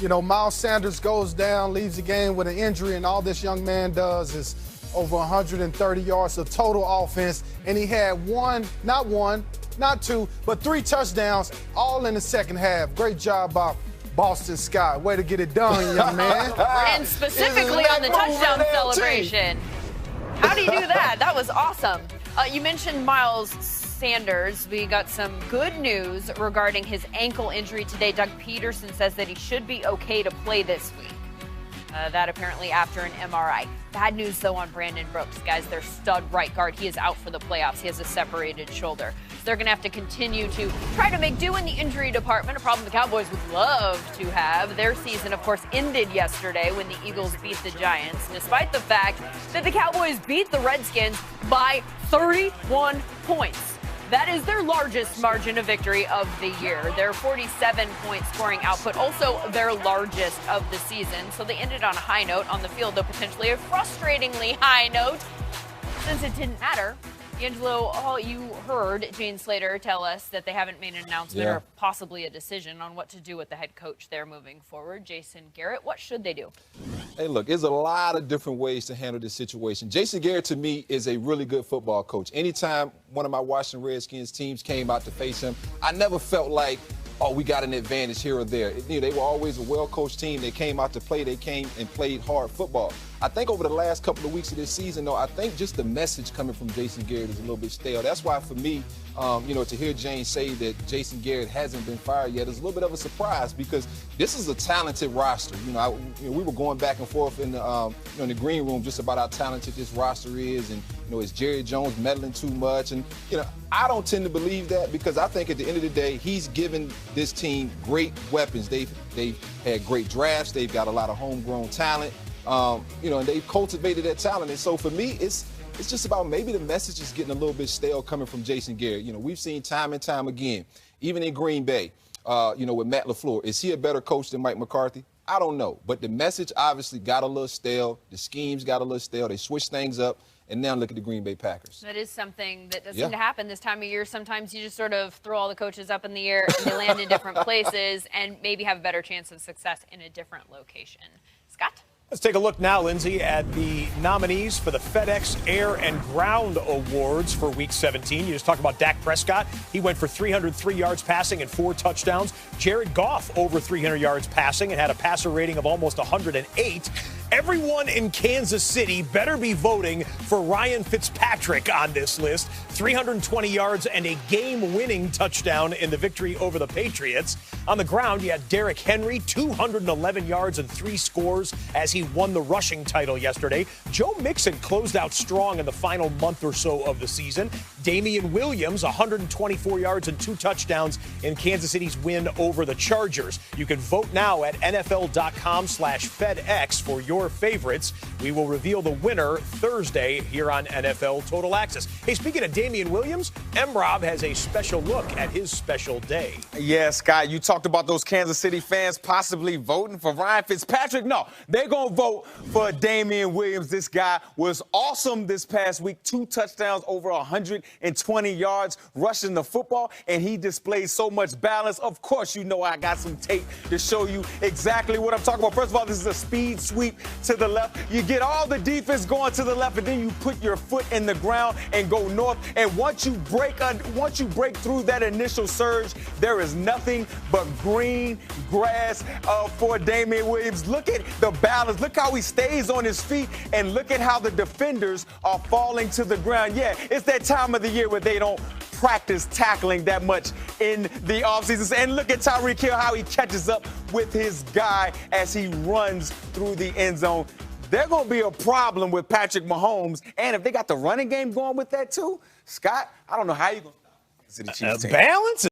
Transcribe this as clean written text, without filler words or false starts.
You know, Miles Sanders goes down, leaves the game with an injury, and all this young man does is over 130 yards of total offense. And he had not two, but 3 touchdowns, all in the second half. Great job by Boston Scott. Way to get it done, young man. And specifically on the touchdown celebration. How do you do that? That was awesome. You mentioned Miles Sanders. We got some good news regarding his ankle injury today. Doug Peterson says that he should be okay to play this week. That apparently after an MRI. Bad news, though, on Brandon Brooks. Guys, their stud right guard. He is out for the playoffs. He has a separated shoulder. So they're going to have to continue to try to make do in the injury department, a problem the Cowboys would love to have. Their season, of course, ended yesterday when the Eagles beat the Giants, despite the fact that the Cowboys beat the Redskins by 31 points. That is their largest margin of victory of the year. Their 47-point scoring output, also their largest of the season. So they ended on a high note on the field, though potentially a frustratingly high note, since it didn't matter. Angelo, you heard Jane Slater tell us that they haven't made an announcement or possibly a decision on what to do with the head coach there moving forward. Jason Garrett, what should they do? Hey, look, there's a lot of different ways to handle this situation. Jason Garrett, to me, is a really good football coach. Anytime one of my Washington Redskins teams came out to face him, I never felt like, oh, we got an advantage here or there. You know, they were always a well-coached team. They came out to play. They came and played hard football. I think over the last couple of weeks of this season, though, I think just the message coming from Jason Garrett is a little bit stale. That's why, for me, you know, to hear Jane say that Jason Garrett hasn't been fired yet is a little bit of a surprise because this is a talented roster. You know, we were going back and forth in the, in the green room just about how talented this roster is, and you know, is Jerry Jones meddling too much? And you know, I don't tend to believe that because I think at the end of the day, he's given this team great weapons. They've had great drafts. They've got a lot of homegrown talent. You know, and they've cultivated that talent. And so for me, it's just about maybe the message is getting a little bit stale coming from Jason Garrett. You know, we've seen time and time again, even in Green Bay, you know, with Matt LaFleur. Is he a better coach than Mike McCarthy? I don't know. But the message obviously got a little stale. The schemes got a little stale. They switched things up. And now look at the Green Bay Packers. That is something that doesn't seem to happen this time of year. Sometimes you just sort of throw all the coaches up in the air and they land in different places and maybe have a better chance of success in a different location. Scott? Let's take a look now, Lindsay, at the nominees for the FedEx Air and Ground Awards for Week 17. You just talked about Dak Prescott. He went for 303 yards passing and 4 touchdowns. Jared Goff over 300 yards passing and had a passer rating of almost 108. Everyone in Kansas City better be voting for Ryan Fitzpatrick on this list. 320 yards and a game-winning touchdown in the victory over the Patriots. On the ground, you had Derrick Henry, 211 yards and 3 scores as he won the rushing title yesterday. Joe Mixon closed out strong in the final month or so of the season. Damian Williams, 124 yards and 2 touchdowns in Kansas City's win over the Chargers. You can vote now at NFL.com/FedEx for your favorites. We will reveal the winner Thursday here on NFL Total Access. Hey, speaking of Damian Williams, M-Rob has a special look at his special day. Yeah, Scott, you talked about those Kansas City fans possibly voting for Ryan Fitzpatrick. No, they're going to vote for Damian Williams. This guy was awesome this past week. 2 touchdowns, over 120 yards rushing the football, and he displayed so much balance. Of course, you know I got some tape to show you exactly what I'm talking about. First of all, this is a speed sweep to the left. You get all the defense going to the left, and then you put your foot in the ground and go north. And once you break through that initial surge, there is nothing but green grass for Damian Williams. Look at the balance. Look how he stays on his feet, and look at how the defenders are falling to the ground. Yeah, it's that time of the year where they don't practice tackling that much in the offseason. And look at Tyreek Hill, how he catches up with his guy as he runs through the end zone. They're going to be a problem with Patrick Mahomes. And if they got the running game going with that too, Scott, I don't know how you're going to stop the City Chiefs team. Balance